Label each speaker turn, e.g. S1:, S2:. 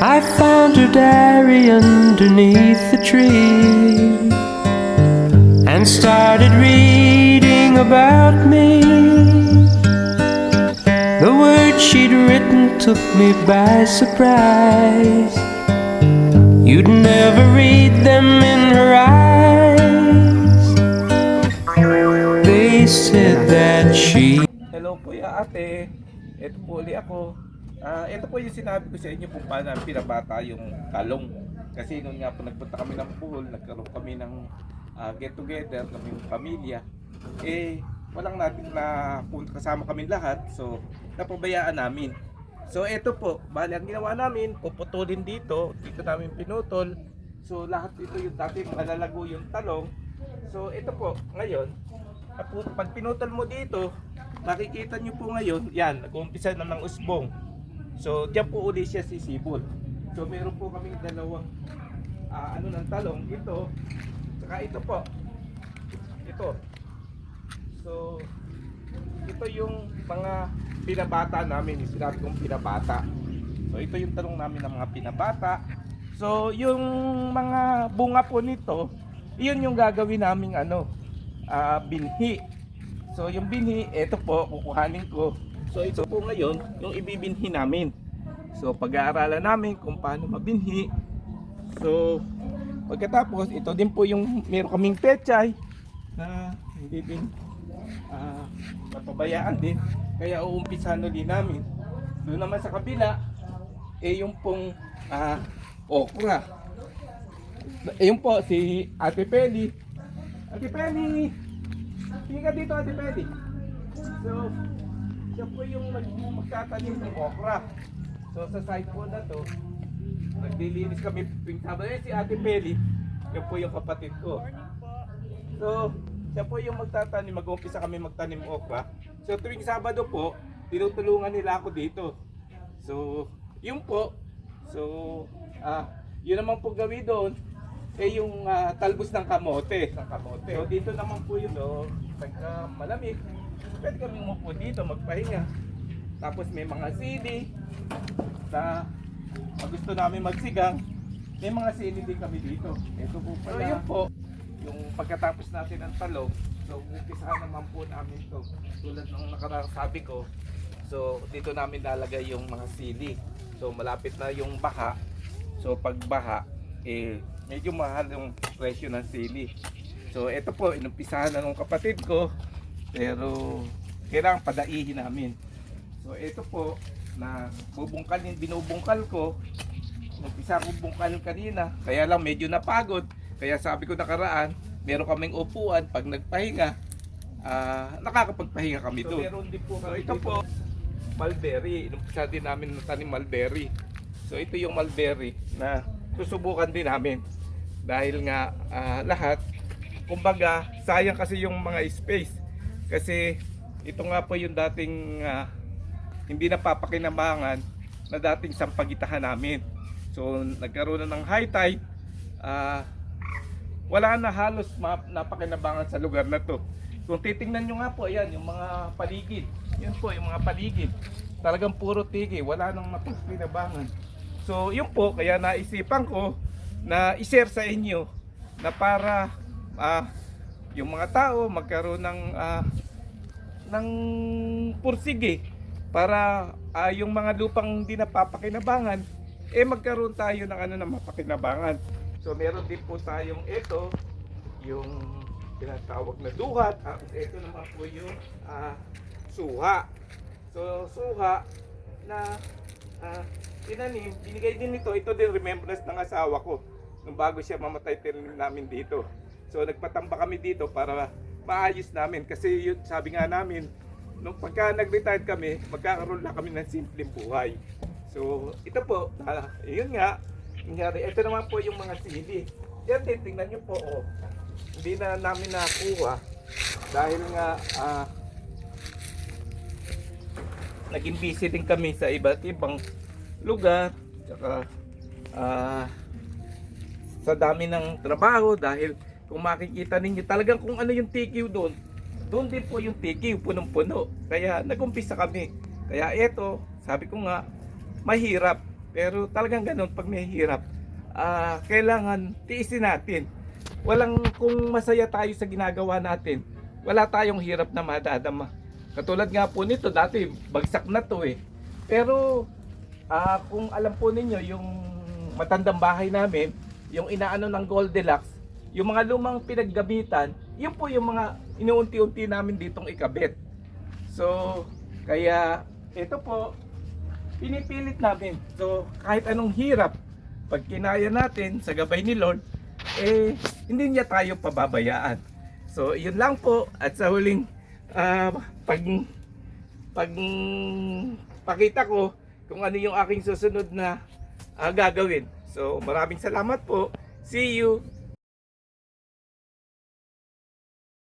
S1: I found her diary underneath the tree and started reading about me. The words she'd written took me by surprise. You'd never read them in her eyes. They said that she...
S2: Hello po ya ate, ito po uli ako. Ito po yung sinabi ko sa inyo kung paano pinabata yung talong. Kasi noon nga po nagpunta kami ng Bohol, nagkaroon kami ng get together kami ng pamilya. Walang natin na kasama kami lahat, so napabayaan namin. So ito po, bali ang ginawa namin, puputulin dito namin pinutol. So lahat ito yung dati malalago yung talong. So ito po, ngayon, pag pinutol mo dito, makikita nyo po ngayon, yan, nag-uumpisa na ng usbong. So diyan po uli siya sisibol. So meron po kaming dalawang ng talong, ito, saka ito po, ito. So ito yung mga pinabata namin, yung sinabi kong pinabata. So ito yung talong namin ng mga pinabata. So yung mga bunga po nito, iyon yung gagawin naming binhi. So yung binhi, ito po, kukuhanin ko. So ito po ngayon, yung ibibinhi namin. So pag-aaralan namin kung paano mabinhi. So pagkatapos, ito din po yung meron kaming pechay na hindi din napabayaan din. Kaya uumpisahan ulit namin. Doon naman sa kabila, yung pong okra. Yung po si Ate Peli. Ate Peli! Tingin ka dito, Ate Peli. So, siya po yung magtatanim ng okra. So, sa side po na to, naglilinis kami tuwing Sabado. Si Ate Peli, yun po yung kapatid ko. So, siya po yung magtatanim, mag-umpisa kami magtanim okra. So, tuwing Sabado po, tinutulungan nila ako dito. So, yun po. So, yun naman po gawin doon, yung talbos ng kamote. So dito naman po yun, pagka malamig, pwede kami umupo dito, magpahinga. Tapos may mga sili, sa gusto namin magsigang, may mga sili din kami dito. Ito po pala. So yun po, yung pagkatapos natin ng talong, so umpisahan naman po namin to. Tulad ng nakarasabi ko, so dito namin lalagay yung mga sili. So malapit na yung baha. So pag baha, medyo mahal yung presyo ng sili. So ito po, inumpisahan na ng kapatid ko, pero kailangan padaihin namin. So ito po, na binubungkal ko, umpisa ko bungkal kanina, kaya lang medyo napagod. Kaya sabi ko nakaraan, meron kaming upuan, pag nagpahinga, nakakapagpahinga kami doon. So meron din po kami ito po, mulberry. Inumpisa din namin ng tanim mulberry. So ito yung mulberry na susubukan din namin. Dahil nga lahat, kumbaga sayang kasi yung mga space. Kasi ito nga po yung dating hindi napapakinabangan na dating sampagitahan namin. So nagkaroon na ng high tide, wala na halos napakinabangan sa lugar na to. Kung titingnan nyo nga po, ayan yung mga paligid. Yan po yung mga paligid. Talagang puro tigi, wala nang napakinabangan. So yun po, kaya naisipan ko na i-share sa inyo na para yung mga tao magkaroon ng pursige para yung mga lupang hindi napapakinabangan magkaroon tayo ng na mapakinabangan. So meron din po tayong ito, yung tinatawag na duhat. Ito naman po yung suha. So suha na tinanim, binigay din ito din remembrance ng asawa ko nung bago siya mamatay, tinanim namin dito. So nagpatamba kami dito para maayos namin kasi yun, sabi nga namin nung pagka nag-retire kami, magkakaroon na kami ng simpleng buhay. So ito po, yun nga nangyari. Ito naman po yung mga sili. Yan din, tingnan nyo po, hindi na namin nakuha dahil nga naging busy din kami sa iba't ibang lugar, tsaka sa dami ng trabaho. Dahil kung makikita ninyo talagang kung ano yung TQ doon din po yung TQ, punong-puno. Kaya nagumpisa kami. Kaya eto, sabi ko nga, mahirap Pero talagang ganun, pag may hirap, kailangan tiisin natin. Kung masaya tayo sa ginagawa natin, wala tayong hirap na madadama. Katulad nga po nito, dati bagsak na to eh. Pero kung alam po ninyo, yung matandang bahay namin, yung inaano ng Goldilocks, yung mga lumang pinaggabitan, yun po yung mga inuunti-unti namin ditong ikabit. So, kaya ito po, pinipilit namin. So, kahit anong hirap, pag kinaya natin sa gabay ni Lord, hindi niya tayo pababayaan. So, yun lang po. At sa huling pakita ko kung ano yung aking susunod na gagawin. So, maraming salamat po. See you